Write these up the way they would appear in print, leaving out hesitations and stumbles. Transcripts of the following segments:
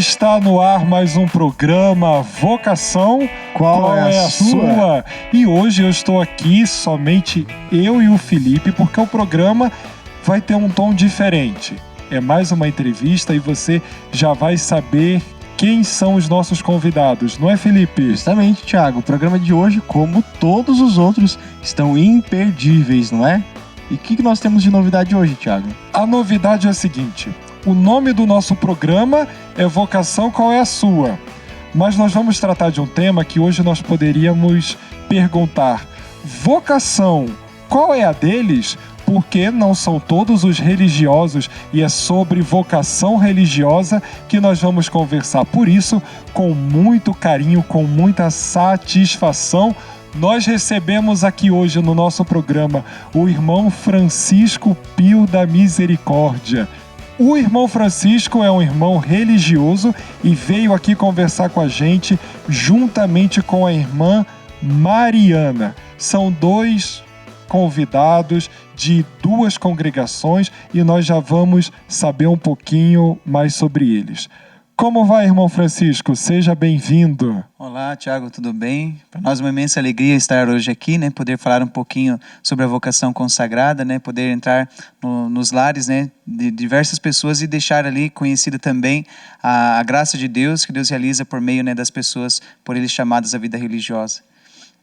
Está no ar mais um programa Vocação, qual é a sua? E hoje eu estou aqui, somente eu e o Felipe, porque o programa vai ter um tom diferente. É mais uma entrevista e você já vai saber quem são os nossos convidados, não é, Felipe? Justamente, Thiago. O programa de hoje, como todos os outros, estão imperdíveis, não é? E o que nós temos de novidade hoje, Thiago? A novidade é a seguinte: o nome do nosso programa é Vocação, qual é a sua? Mas nós vamos tratar de um tema que hoje nós poderíamos perguntar: vocação, qual é a deles? Porque não são todos os religiosos e é sobre vocação religiosa que nós vamos conversar. Por isso, com muito carinho, com muita satisfação, nós recebemos aqui hoje no nosso programa o irmão Francisco Pio da Misericórdia. O irmão Francisco é um irmão religioso e veio aqui conversar com a gente juntamente com a irmã Mariana. São dois convidados de duas congregações e nós já vamos saber um pouquinho mais sobre eles. Como vai, irmão Francisco? Seja bem-vindo. Olá, Thiago, tudo bem? Para nós é uma imensa alegria estar hoje aqui, né? Poder falar um pouquinho sobre a vocação consagrada, né? Poder entrar nos lares, né? De diversas pessoas e deixar ali conhecida também a graça de Deus, que Deus realiza por meio, né, das pessoas, por eles chamadas à vida religiosa.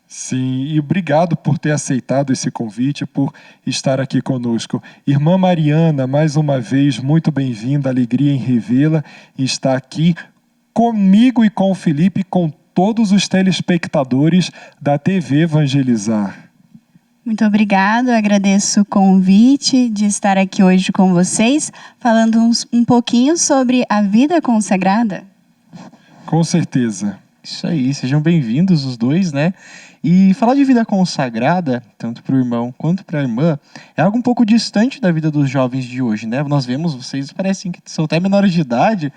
Sim, e obrigado por ter aceitado esse convite, por estar aqui conosco. Irmã Mariana, mais uma vez, muito bem-vinda, alegria em revê-la, e está aqui comigo e com o Felipe, com todos os telespectadores da TV Evangelizar. Muito obrigado, agradeço o convite de estar aqui hoje com vocês, falando um pouquinho sobre a vida consagrada. Com certeza. Isso aí, sejam bem-vindos os dois, né? E falar de vida consagrada, tanto para o irmão quanto para a irmã, é algo um pouco distante da vida dos jovens de hoje, né? Nós vemos, vocês parecem que são até menores de idade,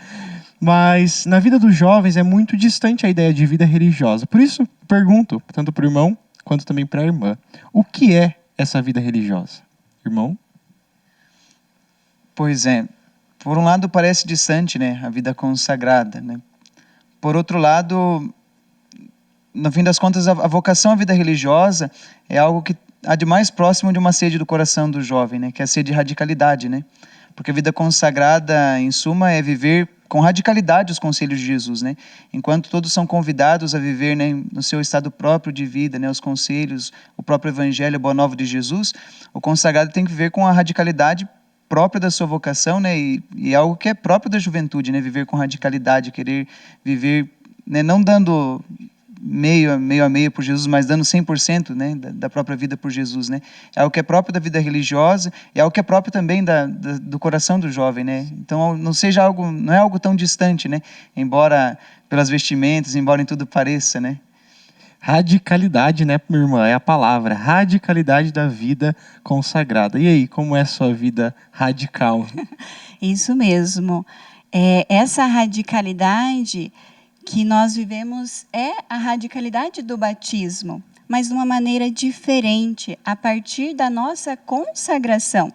mas na vida dos jovens é muito distante a ideia de vida religiosa. Por isso, pergunto, tanto para o irmão quanto também para a irmã, o que é essa vida religiosa? Irmão? Pois é, por um lado parece distante, né? A vida consagrada, né? Por outro lado, no fim das contas, a vocação à vida religiosa é algo que há de mais próximo de uma sede do coração do jovem, né? Que é a sede de radicalidade, né? Porque a vida consagrada, em suma, é viver com radicalidade os conselhos de Jesus, né? Enquanto todos são convidados a viver, né, no seu estado próprio de vida, né, os conselhos, o próprio evangelho, a boa nova de Jesus, o consagrado tem que viver com a radicalidade própria da sua vocação, né, e algo que é próprio da juventude, né, viver com radicalidade, querer viver, né, não dando meio a meio por Jesus, mas dando 100%, né, da própria vida por Jesus, né. É algo que é próprio da vida religiosa, é algo que é próprio também do coração do jovem, né. Então não é algo tão distante, né, embora pelas vestimentas, embora em tudo pareça, né. Radicalidade, né, minha irmã? É a palavra, radicalidade da vida consagrada. E aí, como é a sua vida radical? Isso mesmo. Essa radicalidade que nós vivemos é a radicalidade do batismo, mas de uma maneira diferente, a partir da nossa consagração.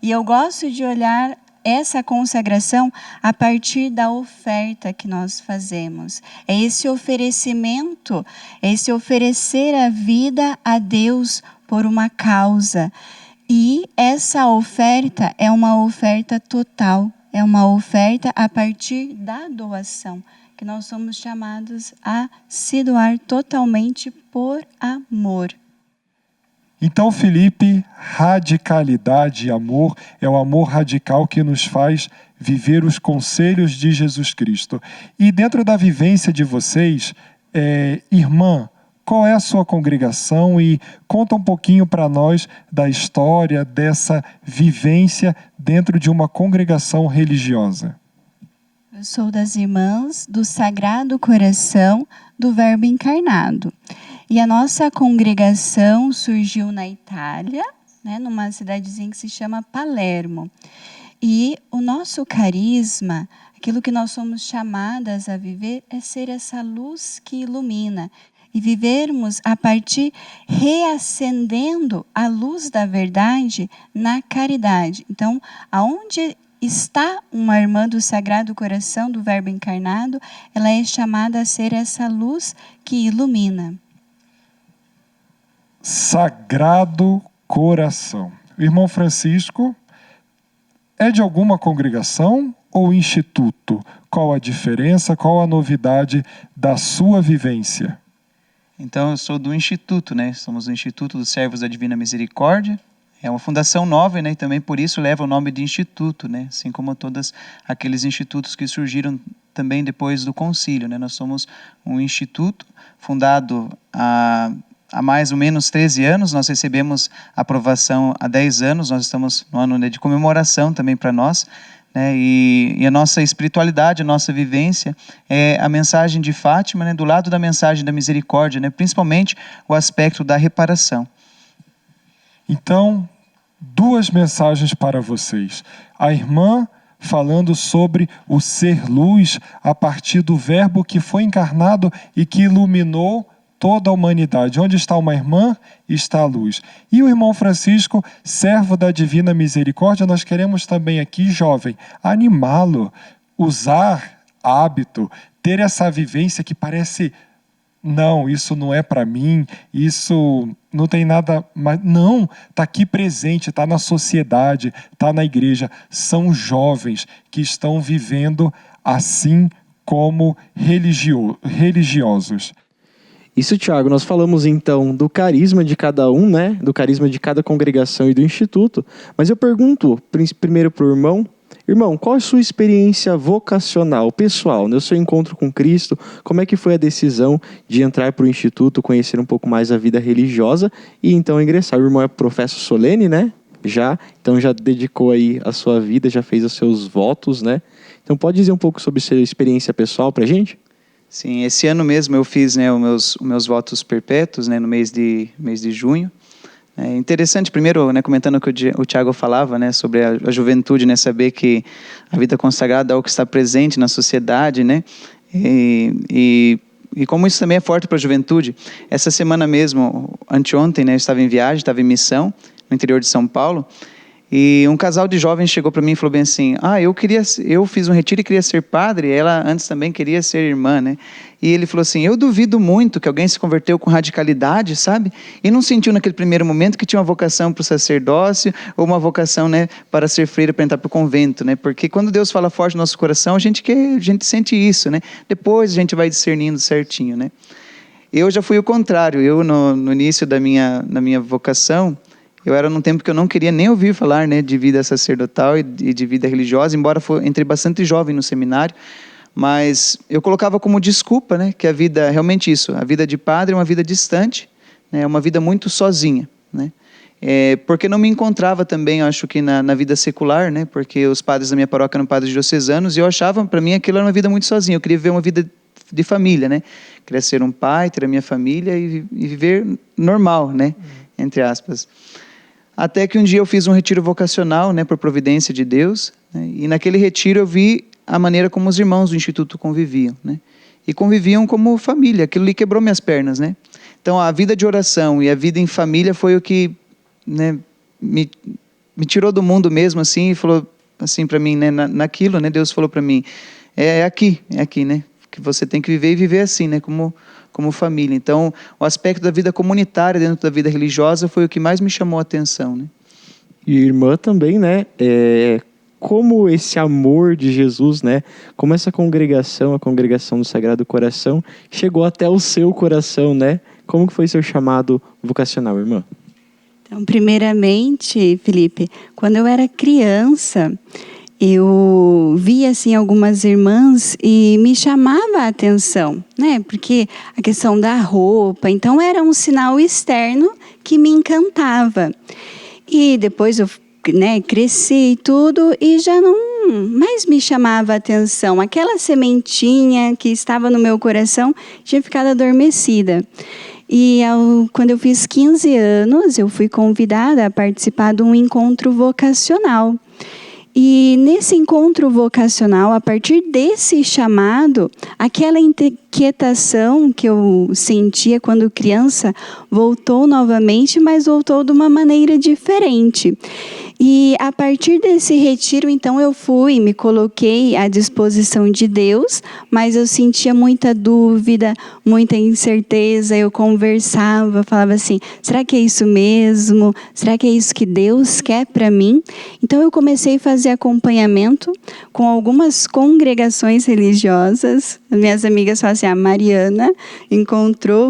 E eu gosto de olhar essa consagração a partir da oferta que nós fazemos. É esse oferecimento, é esse oferecer a vida a Deus por uma causa. E essa oferta é uma oferta total, é uma oferta a partir da doação, que nós somos chamados a se doar totalmente por amor. Então, Felipe, radicalidade e amor é o amor radical que nos faz viver os conselhos de Jesus Cristo. E dentro da vivência de vocês, irmã, qual é a sua congregação? E conta um pouquinho para nós da história dessa vivência dentro de uma congregação religiosa. Eu sou das Irmãs do Sagrado Coração do Verbo Encarnado. E a nossa congregação surgiu na Itália, né, numa cidadezinha que se chama Palermo. E o nosso carisma, aquilo que nós somos chamadas a viver, é ser essa luz que ilumina. E vivermos a partir, reacendendo a luz da verdade na caridade. Então, aonde está uma irmã do Sagrado Coração do Verbo encarnado, ela é chamada a ser essa luz que ilumina. Sagrado Coração. O irmão Francisco é de alguma congregação ou instituto? Qual a diferença, qual a novidade da sua vivência? Então, eu sou do Instituto, né? Somos o Instituto dos Servos da Divina Misericórdia. É uma fundação nova, né? E também por isso leva o nome de Instituto, né? Assim como todos aqueles institutos que surgiram também depois do concílio, né? Nós somos um instituto fundado há mais ou menos 13 anos, nós recebemos aprovação há 10 anos, nós estamos no ano, né, de comemoração também para nós, né, e a nossa espiritualidade, a nossa vivência é a mensagem de Fátima, né, do lado da mensagem da misericórdia, né, principalmente o aspecto da reparação. Então, duas mensagens para vocês. A irmã falando sobre o ser luz a partir do Verbo que foi encarnado e que iluminou toda a humanidade. Onde está uma irmã, está a luz. E o irmão Francisco, servo da Divina Misericórdia, nós queremos também aqui, jovem, animá-lo, usar hábito, ter essa vivência que parece, não, isso não é para mim, isso não tem nada, mas não, está aqui presente, está na sociedade, está na igreja. São jovens que estão vivendo assim como religiosos. Isso, Tiago, nós falamos então do carisma de cada um, né? Do carisma de cada congregação e do instituto. Mas eu pergunto primeiro para o irmão. Irmão, qual é a sua experiência vocacional, pessoal, no seu encontro com Cristo? Como é que foi a decisão de entrar para o instituto, conhecer um pouco mais a vida religiosa e então ingressar? O irmão é professo solene, né? Então já dedicou aí a sua vida, já fez os seus votos, né? Então pode dizer um pouco sobre sua experiência pessoal para a gente? Sim, esse ano mesmo eu fiz, né, os meus votos perpétuos, né, no mês de junho. É interessante, primeiro, né, comentando o que o Tiago falava, né, sobre a juventude, né, saber que a vida consagrada é algo que está presente na sociedade, né, e como isso também é forte para a juventude. Essa semana mesmo, anteontem, né, eu estava em viagem, estava em missão no interior de São Paulo. E um casal de jovens chegou para mim e falou bem assim: eu fiz um retiro e queria ser padre, ela antes também queria ser irmã, né? E ele falou assim: eu duvido muito que alguém se converteu com radicalidade, sabe? E não sentiu naquele primeiro momento que tinha uma vocação para o sacerdócio ou uma vocação, né, para ser freira, para entrar para o convento, né? Porque quando Deus fala forte no nosso coração, a gente sente isso, né? Depois a gente vai discernindo certinho, né? Eu já fui o contrário. Eu no início da minha vocação, eu era num tempo que eu não queria nem ouvir falar, né, de vida sacerdotal e de vida religiosa, embora entrei bastante jovem no seminário, mas eu colocava como desculpa, né, que a vida, realmente isso, a vida de padre é uma vida distante, né, é uma vida muito sozinha, né, porque não me encontrava também, acho que na vida secular, né, porque os padres da minha paróquia eram padres diocesanos e eu achava, para mim, aquilo era uma vida muito sozinha. Eu queria viver uma vida de família, né, queria ser um pai, ter a minha família e viver normal, né, entre aspas. Até que um dia eu fiz um retiro vocacional, né, por providência de Deus, né, e naquele retiro eu vi a maneira como os irmãos do Instituto conviviam, né, e conviviam como família. Aquilo ali quebrou minhas pernas, né. Então a vida de oração e a vida em família foi o que, né, me tirou do mundo mesmo, assim, e falou assim para mim, né, naquilo, né, Deus falou para mim: é aqui, né, que você tem que viver e viver assim, né, como família. Então, o aspecto da vida comunitária dentro da vida religiosa foi o que mais me chamou a atenção, né? E irmã também, né? Como esse amor de Jesus, né? Como essa congregação, a congregação do Sagrado Coração, chegou até o seu coração, né? Como que foi seu chamado vocacional, irmã? Então, primeiramente, Felipe, quando eu era criança, eu via assim algumas irmãs e me chamava a atenção, né? Porque a questão da roupa, então era um sinal externo que me encantava. E depois eu, né, cresci e tudo e já não mais me chamava a atenção. Aquela sementinha que estava no meu coração tinha ficado adormecida. E quando eu fiz 15 anos, eu fui convidada a participar de um encontro vocacional. E nesse encontro vocacional, a partir desse chamado, aquela inquietação que eu sentia quando criança voltou novamente, mas voltou de uma maneira diferente. E a partir desse retiro, então, eu fui, me coloquei à disposição de Deus, mas eu sentia muita dúvida, muita incerteza. Eu conversava, falava assim: será que é isso mesmo? Será que é isso que Deus quer para mim? Então, eu comecei a fazer acompanhamento com algumas congregações religiosas. Minhas amigas falam assim: a Mariana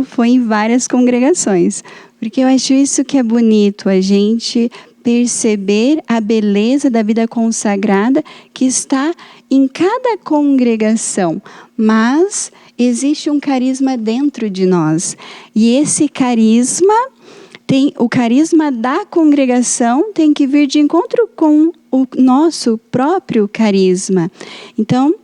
foi em várias congregações. Porque eu acho isso que é bonito, a gente perceber a beleza da vida consagrada que está em cada congregação, mas existe um carisma dentro de nós. E esse carisma, o carisma da congregação tem que vir de encontro com o nosso próprio carisma. Então,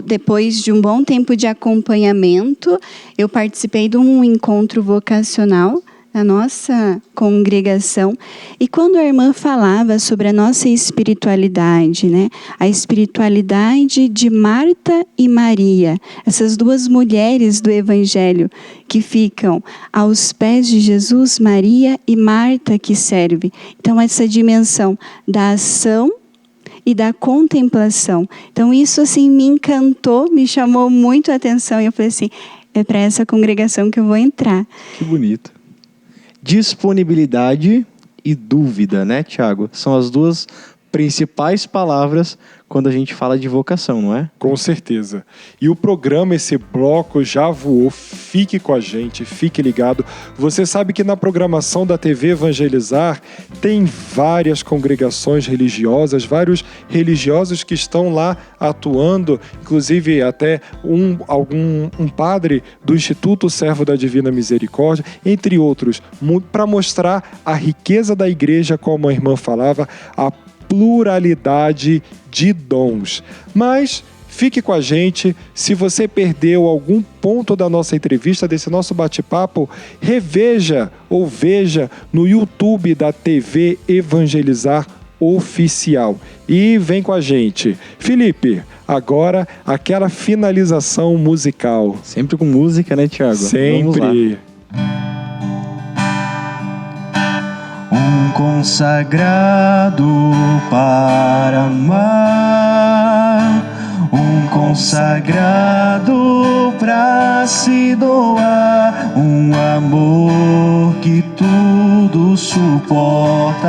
depois de um bom tempo de acompanhamento, eu participei de um encontro vocacional na nossa congregação, e quando a irmã falava sobre a nossa espiritualidade, né, a espiritualidade de Marta e Maria, essas duas mulheres do Evangelho que ficam aos pés de Jesus, Maria e Marta que serve. Então, essa dimensão da ação e da contemplação. Então, isso assim me encantou, me chamou muito a atenção, e eu falei assim: é para essa congregação que eu vou entrar. Que bonito. Disponibilidade e dúvida, né, Tiago? São as duas principais palavras quando a gente fala de vocação, não é? Com certeza. E o programa, esse bloco já voou. Fique com a gente, fique ligado. Você sabe que na programação da TV Evangelizar tem várias congregações religiosas, vários religiosos que estão lá atuando, inclusive até um padre do Instituto Servo da Divina Misericórdia, entre outros, para mostrar a riqueza da igreja, como a irmã falava, a pluralidade de dons. Mas fique com a gente. Se você perdeu algum ponto da nossa entrevista, desse nosso bate-papo, reveja ou veja no YouTube da TV Evangelizar Oficial. E vem com a gente. Felipe, agora aquela finalização musical. Sempre com música, né, Tiago? Sempre. Consagrado para amar, consagrado para se doar, amor que tudo suporta,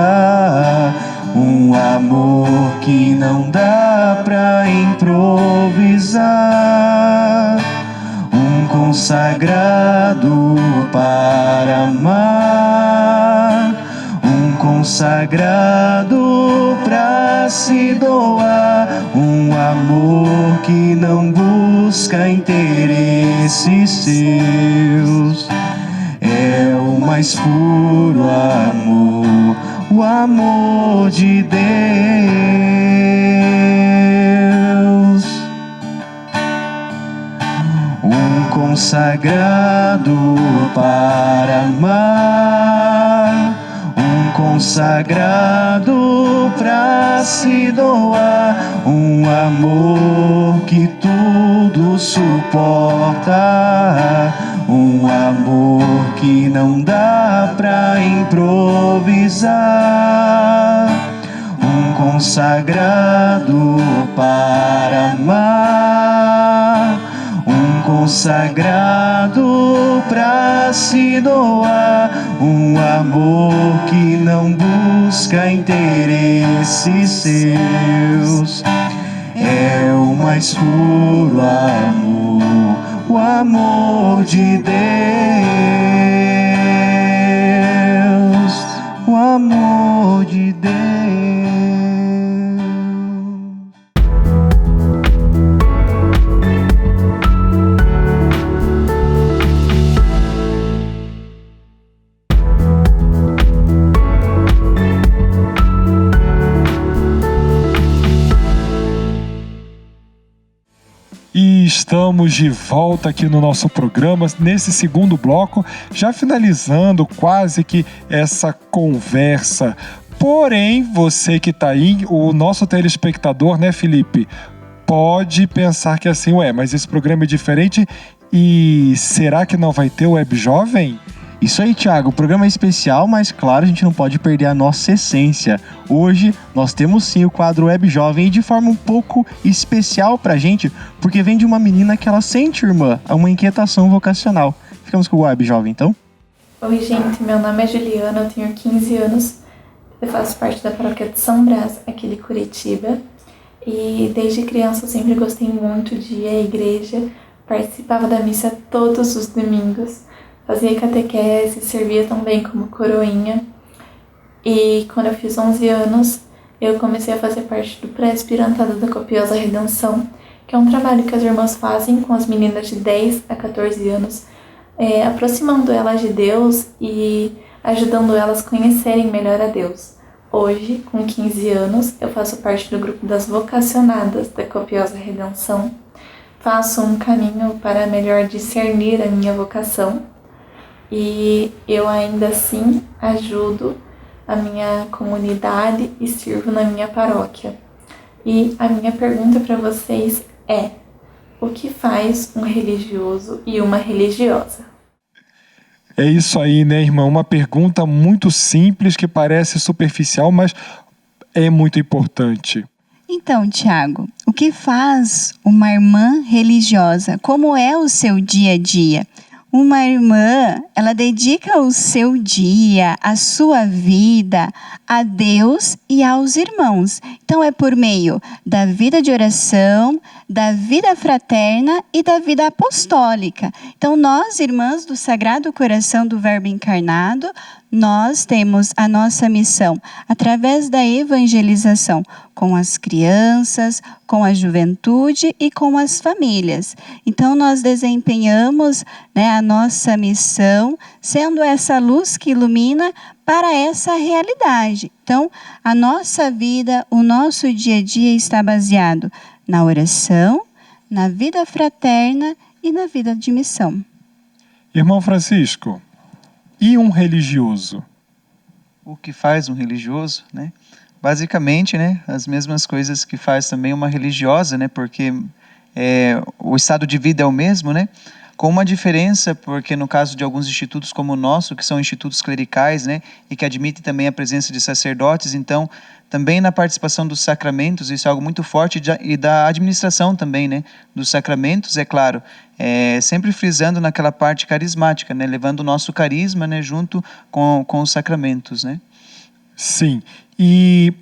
amor que não dá pra improvisar, consagrado para amar, consagrado pra se doar, amor que não busca interesses seus, é o mais puro amor, o amor de Deus. Consagrado para amar, consagrado pra se doar, amor que tudo suporta, amor que não dá pra improvisar, consagrado para amar, consagrado pra se doar, amor que não busca interesses seus, é o mais puro amor, o amor de Deus, o amor de Deus. E estamos de volta aqui no nosso programa, nesse segundo bloco, já finalizando quase que essa conversa. Porém, você que está aí, o nosso telespectador, né, Felipe, pode pensar que assim, mas esse programa é diferente e será que não vai ter o Web Jovem? Isso aí, Thiago. O programa é especial, mas claro, a gente não pode perder a nossa essência. Hoje, nós temos sim o quadro Web Jovem e de forma um pouco especial pra gente, porque vem de uma menina que ela sente, irmã, uma inquietação vocacional. Ficamos com o Web Jovem, então? Oi, gente. Meu nome é Juliana, eu tenho 15 anos. Eu faço parte da paróquia de São Brás, aqui de Curitiba. E desde criança eu sempre gostei muito de ir à igreja. Participava da missa todos os domingos. Fazia catequese, servia também como coroinha. E quando eu fiz 11 anos, eu comecei a fazer parte do pré-aspirantado da Copiosa Redenção, que é um trabalho que as irmãs fazem com as meninas de 10 a 14 anos, aproximando elas de Deus e ajudando elas a conhecerem melhor a Deus. Hoje, com 15 anos, eu faço parte do grupo das vocacionadas da Copiosa Redenção. Faço um caminho para melhor discernir a minha vocação e eu ainda assim ajudo a minha comunidade e sirvo na minha paróquia. E a minha pergunta para vocês é: o que faz um religioso e uma religiosa? É isso aí, né, irmã? Uma pergunta muito simples que parece superficial, mas é muito importante. Então, Tiago, o que faz uma irmã religiosa? Como é o seu dia a dia? Uma irmã, ela dedica o seu dia, a sua vida a Deus e aos irmãos. Então é por meio da vida de oração, da vida fraterna e da vida apostólica. Então nós, irmãs do Sagrado Coração do Verbo Encarnado, nós temos a nossa missão através da evangelização com as crianças, com a juventude e com as famílias. Então nós desempenhamos, a nossa missão, sendo essa luz que ilumina para essa realidade. Então a nossa vida, o nosso dia a dia está baseado na oração, na vida fraterna e na vida de missão. Irmão Francisco, e um religioso? O que faz um religioso, né? Basicamente, né, as mesmas coisas que faz também uma religiosa, né? Porque o estado de vida é o mesmo, né? Com uma diferença, porque no caso de alguns institutos como o nosso, que são institutos clericais, né, e que admitem também a presença de sacerdotes, então também na participação dos sacramentos, isso é algo muito forte, e da administração também, né, dos sacramentos, é claro, sempre frisando naquela parte carismática, né, levando o nosso carisma, né, junto com os sacramentos, né. Sim, e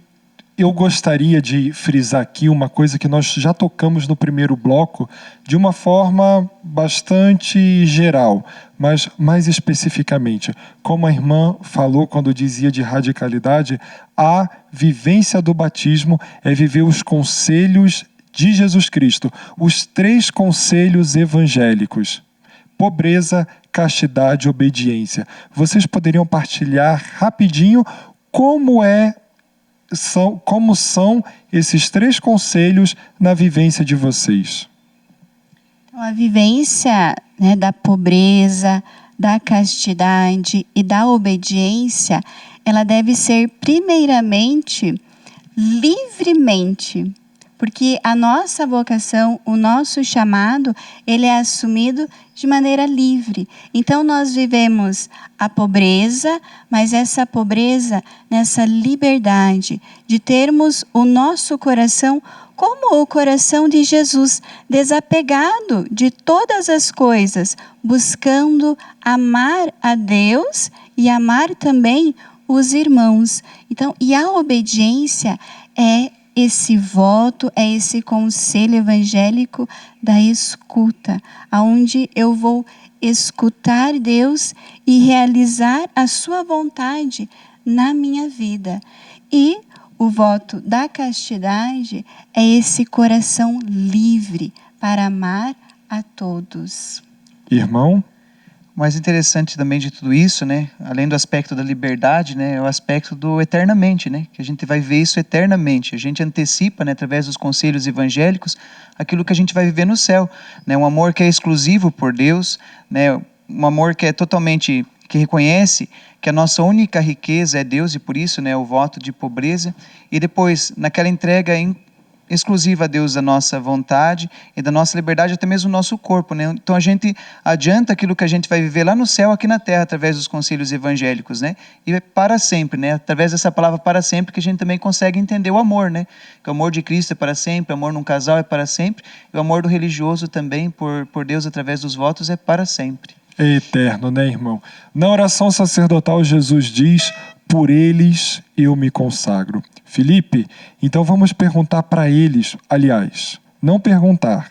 eu gostaria de frisar aqui uma coisa que nós já tocamos no primeiro bloco de uma forma bastante geral, mas mais especificamente, como a irmã falou quando dizia de radicalidade, a vivência do batismo é viver os conselhos de Jesus Cristo, os 3 conselhos evangélicos: pobreza, castidade e obediência. Vocês poderiam partilhar rapidinho como são esses 3 conselhos na vivência de vocês? Então, a vivência, da pobreza, da castidade e da obediência, ela deve ser primeiramente livremente, porque a nossa vocação, o nosso chamado, ele é assumido de maneira livre. Então nós vivemos a pobreza, mas essa pobreza nessa liberdade de termos o nosso coração como o coração de Jesus, desapegado de todas as coisas, buscando amar a Deus e amar também os irmãos. Então, e a obediência é esse voto, é esse conselho evangélico da escuta, aonde eu vou escutar Deus e realizar a sua vontade na minha vida. E o voto da castidade é esse coração livre para amar a todos. Irmão? O mais interessante também de tudo isso, né, além do aspecto da liberdade, né, é o aspecto do eternamente, né, que a gente vai ver isso eternamente. A gente antecipa, né, através dos conselhos evangélicos, aquilo que a gente vai viver no céu, né, um amor que é exclusivo por Deus, né, um amor que é totalmente, que reconhece que a nossa única riqueza é Deus e por isso, né, o voto de pobreza, e depois naquela entrega exclusiva a Deus da nossa vontade e da nossa liberdade, até mesmo do nosso corpo, né? Então a gente adianta aquilo que a gente vai viver lá no céu, aqui na terra, através dos conselhos evangélicos, né? E para sempre, né? Através dessa palavra para sempre que a gente também consegue entender o amor, né? Que o amor de Cristo é para sempre, o amor num casal é para sempre, e o amor do religioso também por Deus através dos votos é para sempre. É eterno, né, irmão? Na oração sacerdotal, Jesus diz: por eles eu me consagro. Felipe, então vamos perguntar para eles, aliás, não perguntar,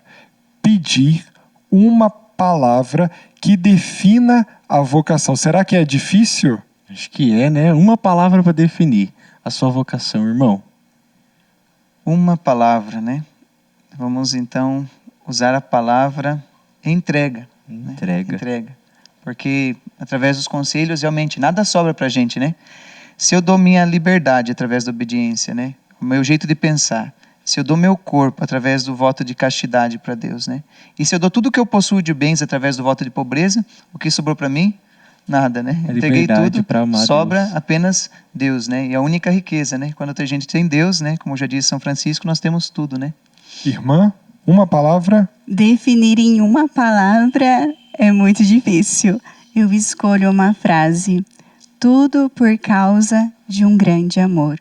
pedir uma palavra que defina a vocação. Será que é difícil? Acho que é, né? Uma palavra para definir a sua vocação, irmão. Uma palavra, né? Vamos então usar a palavra entrega. Entrega. Né? Entrega. Porque através dos conselhos, realmente, nada sobra para a gente, né? Se eu dou minha liberdade através da obediência, né? O meu jeito de pensar. Se eu dou meu corpo através do voto de castidade para Deus, né? E se eu dou tudo o que eu possuo de bens através do voto de pobreza, o que sobrou para mim? Nada, né? Entreguei tudo, sobra Deus. Apenas Deus, né? E a única riqueza, né? Quando a gente tem Deus, né? Como já disse São Francisco, nós temos tudo, né? Irmã, uma palavra? Definir em uma palavra é muito difícil. Eu escolho uma frase: tudo por causa de um grande amor.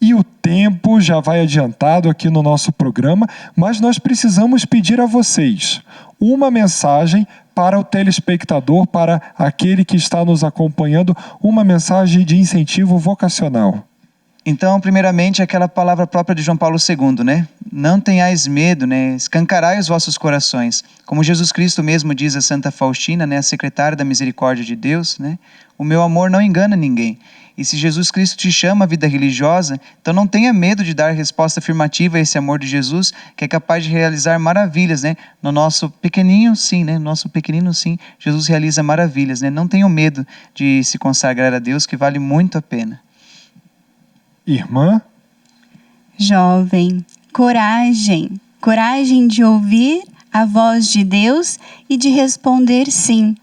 E o tempo já vai adiantado aqui no nosso programa, mas nós precisamos pedir a vocês uma mensagem para o telespectador, para aquele que está nos acompanhando, uma mensagem de incentivo vocacional. Então, primeiramente, aquela palavra própria de João Paulo II, né? Não tenhais medo, né? Escancarai os vossos corações. Como Jesus Cristo mesmo diz a Santa Faustina, né? A secretária da misericórdia de Deus, né? O meu amor não engana ninguém. E se Jesus Cristo te chama à vida religiosa, então não tenha medo de dar resposta afirmativa a esse amor de Jesus, que é capaz de realizar maravilhas, né? No nosso pequenino sim, né? No nosso pequenino sim, Jesus realiza maravilhas, né? Não tenham medo de se consagrar a Deus, que vale muito a pena. Irmã? Jovem, coragem. Coragem de ouvir a voz de Deus e de responder sim.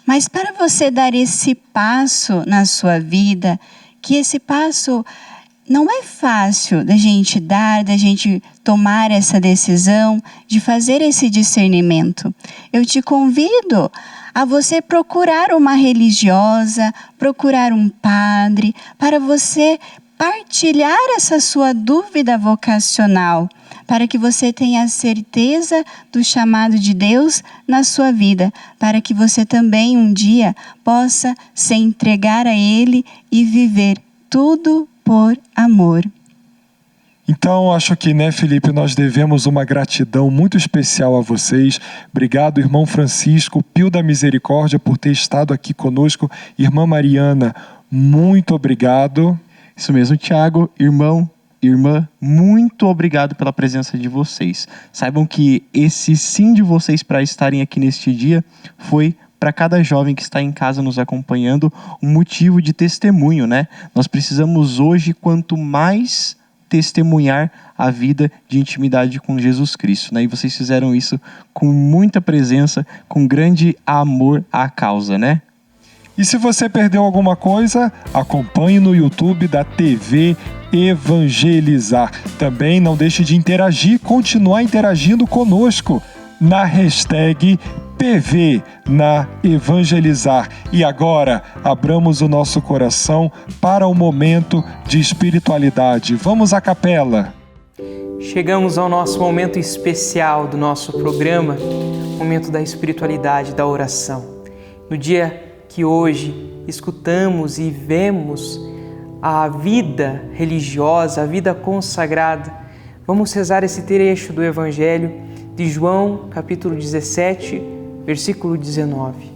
Mas para você dar esse passo na sua vida, que esse passo não é fácil da gente dar, da gente tomar essa decisão, de fazer esse discernimento. Eu te convido a você procurar uma religiosa, procurar um padre, para você partilhar essa sua dúvida vocacional, para que você tenha a certeza do chamado de Deus na sua vida, para que você também um dia possa se entregar a Ele e viver tudo por amor. Então, acho que, né, Felipe, nós devemos uma gratidão muito especial a vocês. Obrigado, irmão Francisco, Pio da Misericórdia, por ter estado aqui conosco. Irmã Mariana, muito obrigado. Isso mesmo, Tiago, irmão, irmã, muito obrigado pela presença de vocês. Saibam que esse sim de vocês para estarem aqui neste dia foi para cada jovem que está em casa nos acompanhando um motivo de testemunho, né? Nós precisamos hoje, quanto mais testemunhar a vida de intimidade com Jesus Cristo, né? E vocês fizeram isso com muita presença, com grande amor à causa, né? E se você perdeu alguma coisa, acompanhe no YouTube da TV Evangelizar. Também não deixe de interagir, continuar interagindo conosco na hashtag PV na Evangelizar. E agora, abramos o nosso coração para o momento de espiritualidade. Vamos à capela. Chegamos ao nosso momento especial do nosso programa, momento da espiritualidade, da oração. No dia que hoje escutamos e vemos a vida religiosa, a vida consagrada, vamos rezar esse trecho do Evangelho de João, capítulo 17, versículo 19.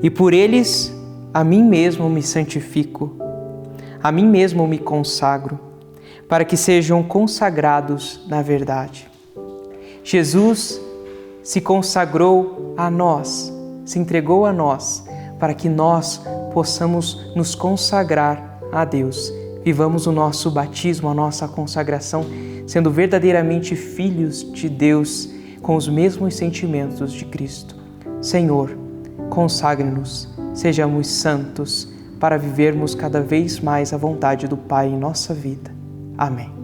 E por eles, a mim mesmo me santifico, a mim mesmo me consagro, para que sejam consagrados na verdade. Jesus se consagrou a nós, se entregou a nós, para que nós possamos nos consagrar a Deus. Vivamos o nosso batismo, a nossa consagração, sendo verdadeiramente filhos de Deus, com os mesmos sentimentos de Cristo. Senhor, consagre-nos, sejamos santos, para vivermos cada vez mais a vontade do Pai em nossa vida. Amém.